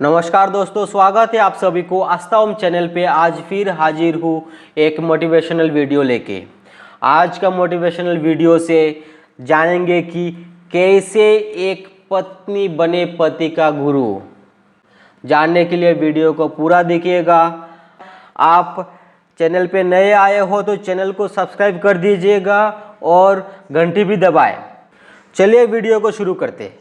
नमस्कार दोस्तों, स्वागत है आप सभी को आस्था ओम चैनल पे। आज फिर हाजिर हूँ एक मोटिवेशनल वीडियो लेके। आज का मोटिवेशनल वीडियो से जानेंगे कि कैसे एक पत्नी बने पति का गुरु। जानने के लिए वीडियो को पूरा देखिएगा। आप चैनल पे नए आए हो तो चैनल को सब्सक्राइब कर दीजिएगा और घंटी भी दबाएं। चलिए वीडियो को शुरू करते हैं।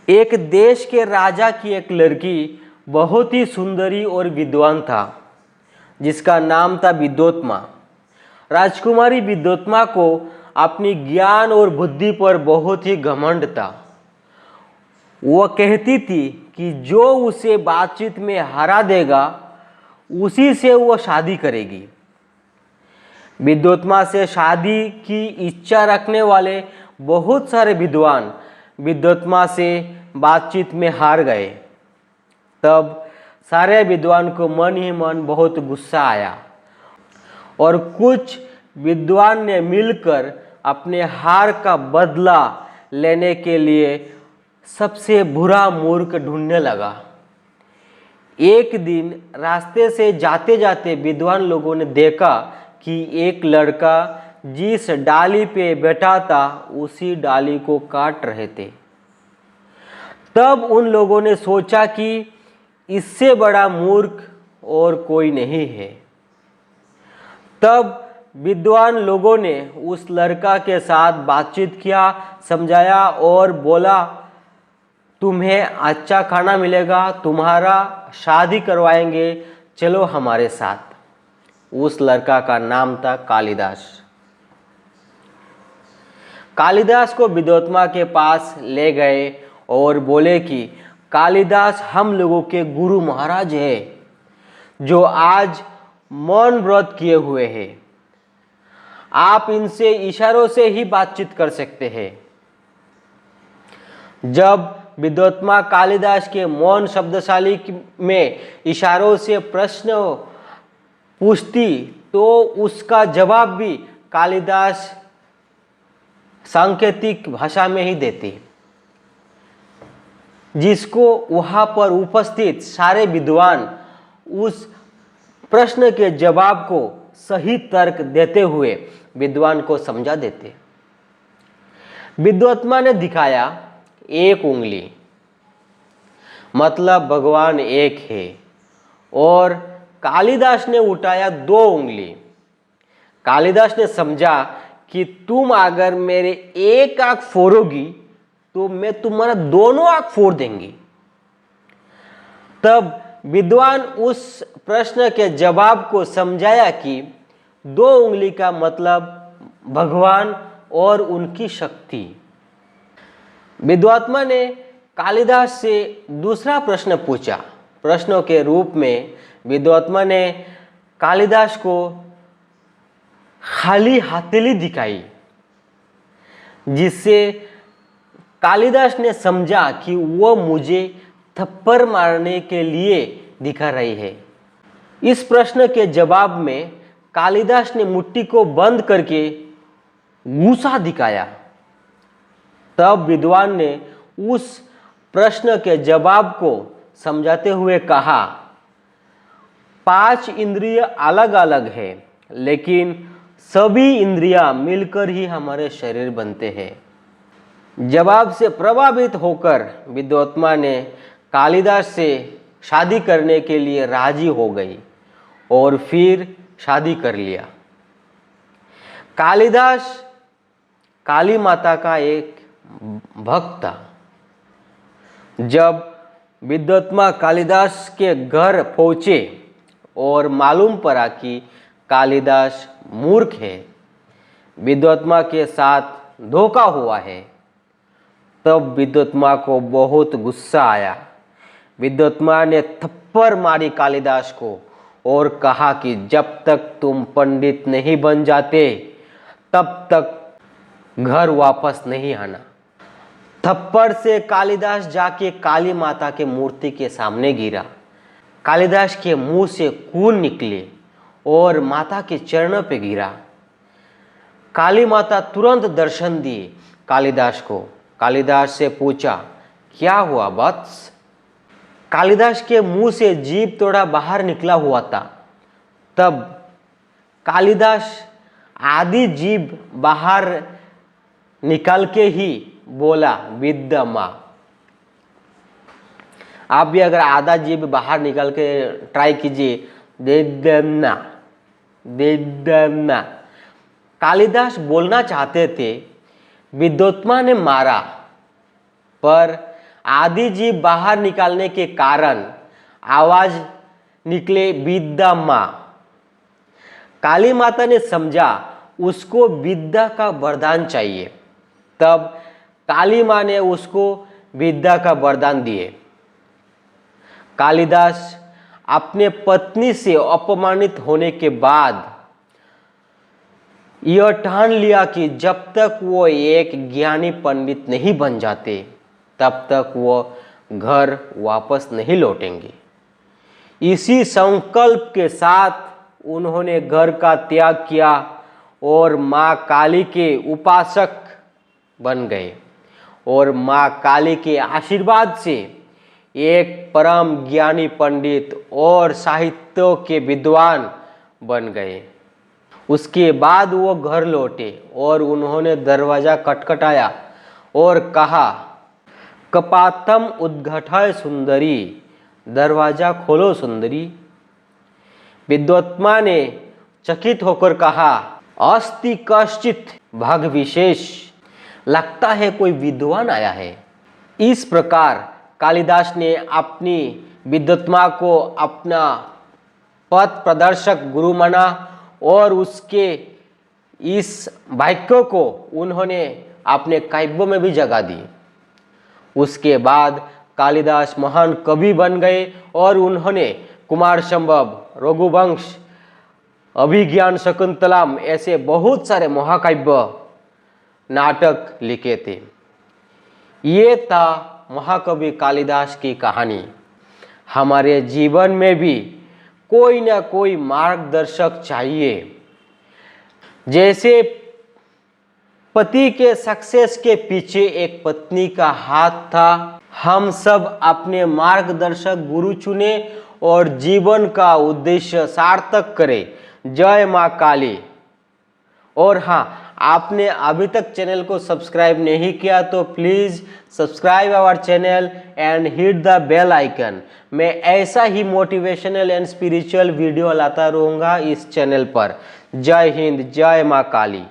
एक देश के राजा की एक लड़की बहुत ही सुंदरी और विद्वान था, जिसका नाम था विद्योत्मा। राजकुमारी विद्योत्मा को अपनी ज्ञान और बुद्धि पर बहुत ही घमंड था। वह कहती थी कि जो उसे बातचीत में हरा देगा उसी से वह शादी करेगी। विद्योत्मा से शादी की इच्छा रखने वाले बहुत सारे विद्वान विद्योत्मा से बातचीत में हार गए। तब सारे विद्वान को मन ही मन बहुत गुस्सा आया और कुछ विद्वान ने मिलकर अपने हार का बदला लेने के लिए सबसे बुरा मूर्ख ढूंढने लगा। एक दिन रास्ते से जाते जाते विद्वान लोगों ने देखा कि एक लड़का जिस डाली पे बैठा था उसी डाली को काट रहे थे। तब उन लोगों ने सोचा कि इससे बड़ा मूर्ख और कोई नहीं है। तब विद्वान लोगों ने उस लड़का के साथ बातचीत किया, समझाया और बोला, तुम्हें अच्छा खाना मिलेगा, तुम्हारा शादी करवाएंगे, चलो हमारे साथ। उस लड़का का नाम था कालिदास। कालिदास को विद्योत्मा के पास ले गए और बोले कि कालिदास हम लोगों के गुरु महाराज है, जो आज मौन व्रत किए हुए हैं। आप इनसे इशारों से ही बातचीत कर सकते हैं। जब विद्योत्मा कालिदास के मौन शब्दशाली में इशारों से प्रश्न पूछती तो उसका जवाब भी कालिदास सांकेतिक भाषा में ही देते, जिसको वहां पर उपस्थित सारे विद्वान उस प्रश्न के जवाब को सही तर्क देते हुए विद्वान को समझा देते। विद्योत्मा ने दिखाया एक उंगली, मतलब भगवान एक है, और कालिदास ने उठाया दो उंगली। कालिदास ने समझा कि तुम अगर मेरे एक आंख फोड़ोगी तो मैं तुम्हारा दोनों आंख फोड़ देंगी। तब विद्वान उस प्रश्न के जवाब को समझाया कि दो उंगली का मतलब भगवान और उनकी शक्ति। विद्योत्मा ने कालिदास से दूसरा प्रश्न पूछा। प्रश्नों के रूप में विद्योत्मा ने कालिदास को खाली हथेली दिखाई, जिससे कालिदास ने समझा कि वो मुझे थप्पड़ मारने के लिए दिखा रही है। इस प्रश्न के जवाब में कालिदास ने मुट्ठी को बंद करके गुस्सा दिखाया। तब विद्वान ने उस प्रश्न के जवाब को समझाते हुए कहा, 5 इंद्रिय अलग अलग है, लेकिन सभी इंद्रियां मिलकर ही हमारे शरीर बनते हैं। जवाब से प्रभावित होकर विद्योत्मा ने कालिदास से शादी करने के लिए राजी हो गई और फिर शादी कर लिया। कालिदास काली माता का एक भक्त था। जब विद्योत्मा कालिदास के घर पहुंचे और मालूम पड़ा कि कालिदास मूर्ख है, विद्योत्मा के साथ धोखा हुआ है, तब विद्योत्मा को बहुत गुस्सा आया। विद्योत्मा ने थप्पड़ मारी कालिदास को और कहा कि जब तक तुम पंडित नहीं बन जाते तब तक घर वापस नहीं आना। थप्पड़ से कालिदास जाके काली माता के मूर्ति के सामने गिरा। कालिदास के मुंह से खून निकले और माता के चरणों पे गिरा। काली माता तुरंत दर्शन दिए कालिदास को। कालिदास से पूछा क्या हुआ वत्स? कालिदास के मुंह से जीभ थोड़ा बाहर निकला हुआ था। तब कालिदास आधी जीभ बाहर निकाल के ही बोला, विद्या माँ। आप भी अगर आधा जीभ बाहर निकाल के ट्राई कीजिए, विद्या, विद्या। कालिदास बोलना चाहते थे, विद्योत्मा ने मारा, पर आधी जीभ बाहर निकालने के कारण आवाज निकले, विद्या माँ। काली माता ने समझा उसको विद्या का वरदान चाहिए। तब काली माँ ने उसको विद्या का वरदान दिए। कालिदास अपने पत्नी से अपमानित होने के बाद यह ठान लिया कि जब तक वो एक ज्ञानी पंडित नहीं बन जाते तब तक वो घर वापस नहीं लौटेंगे। इसी संकल्प के साथ उन्होंने घर का त्याग किया और माँ काली के उपासक बन गए और माँ काली के आशीर्वाद से एक परम ज्ञानी पंडित और साहित्यों के विद्वान बन गए। उसके बाद वो घर लौटे और उन्होंने दरवाजा खटखटाया और कहा, कपातम उद्घाटय सुंदरी, दरवाजा खोलो सुंदरी। विद्योत्मा ने चकित होकर कहा, अस्ति कश्चित भाग विशेष, लगता है कोई विद्वान आया है। इस प्रकार कालिदास ने अपनी विद्योत्मा को अपना पथ प्रदर्शक गुरु माना और उसके इस वाक्य को उन्होंने अपने काव्यों में भी जगह दी। उसके बाद कालिदास महान कवि बन गए और उन्होंने कुमार संभव, रघुवंश, अभिज्ञान शकुंतलम ऐसे बहुत सारे महाकाव्य नाटक लिखे थे। ये था महाकवि कालिदास की कहानी। हमारे जीवन में भी कोई ना कोई मार्गदर्शक चाहिए। जैसे पति के सक्सेस के पीछे एक पत्नी का हाथ था, हम सब अपने मार्गदर्शक गुरु चुने और जीवन का उद्देश्य सार्थक करें। जय माँ काली। और हाँ, आपने अभी तक चैनल को सब्सक्राइब नहीं किया तो please subscribe our channel and hit the bell icon. मैं ऐसा ही मोटिवेशनल एंड स्पिरिचुअल वीडियो लाता रहूँगा इस चैनल पर। जय हिंद, जय माँ काली।